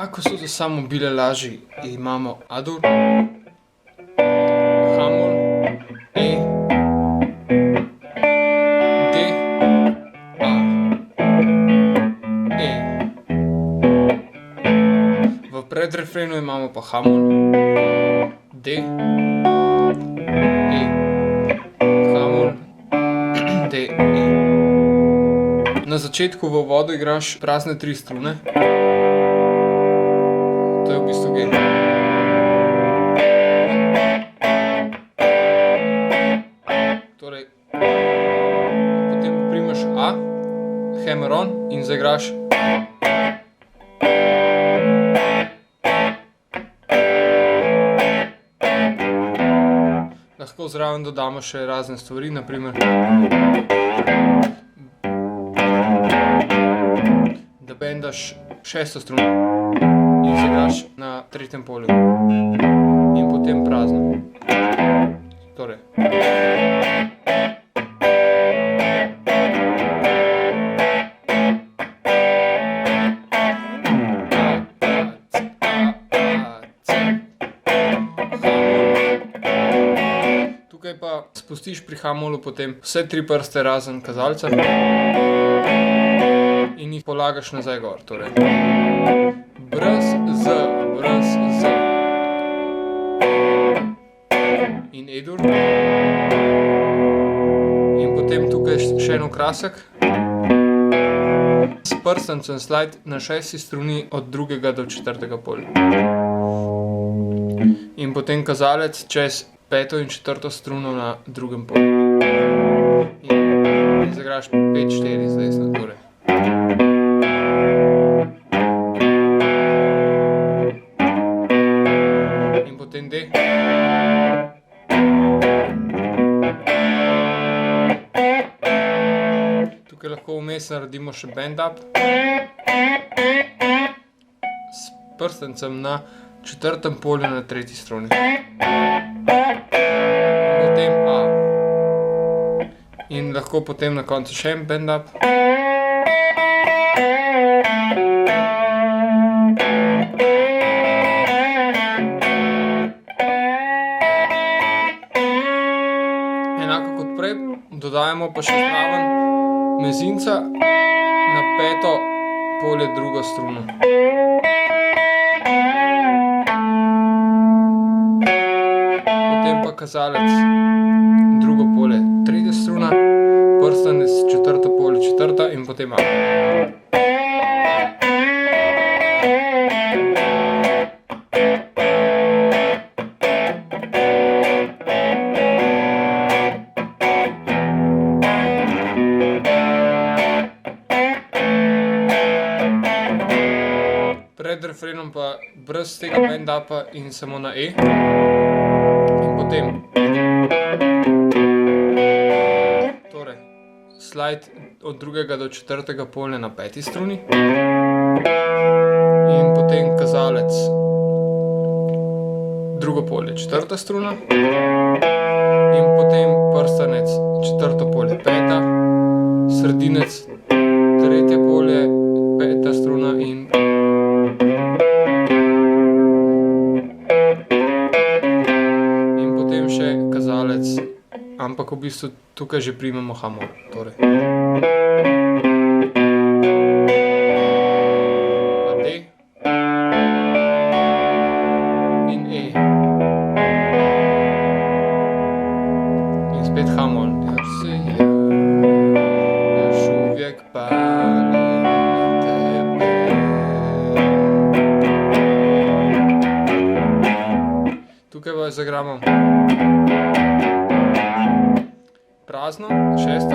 Kako so za samo bile laži, imamo A-dur, H-mol, E, D, A, E. V predrefrenu imamo pa H-mol, D, E, H-mol, D, E. Na začetku v uvodu igraš prazne 3 strune. To je v bistvu G. Torej, potem primeš A, hammer on in zaigraš. Lahko zraven dodamo še razne stvari, naprimer da bendaš 6. struno in zaigraš na 3. polju in potem prazno. Torej. Tukaj pa spustiš pri H-molu potem vse 3 prste razen kazalca in jih polagaš nazaj gor. Torej. Brez Z, brez Z. In E-dur. In potem tukaj še en okrasek. S prstancem slide na 6. struni od 2. do 4. polja. In potem kazalec čez 5. in 4. struno na 2. polju. In zaigraš 5-4 z desno. Torej. In potem D. Tukaj lahko vmes naredimo še bend up s prstancem na 4. polju na 3. struni. Potem A. In lahko potem na koncu še en bend up. Enako kot prej, dodajamo pa še zraven mezinca na 5. polje 2. struno. Potem pa kazalec 2. polje 3. struna, prstanec 4. polje 4. in potem A. Pred refrenom pa brez tega bend upa in samo na E. In potem torej slide od 2. do 4. polja na 5. struni. In potem kazalec 2. polje 4. struna. In potem prstanec 4. polje 5. Sredinec 3. polje 5. struna in potem še kazalec, ampak v bistvu tukaj že primemo H-mol. Torej. Pa D. In E. In spet H-mol. Još se još uvijek palim na tebe. Tukaj pa zaigramo prazno, 6.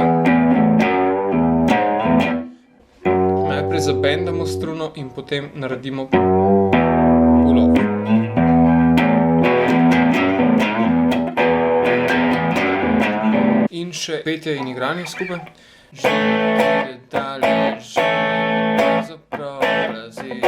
Najprej zabendamo struno in potem naredimo pull-off. In še petje in igranje skupaj. Živite dalje, živite za prolazi.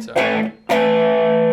palica.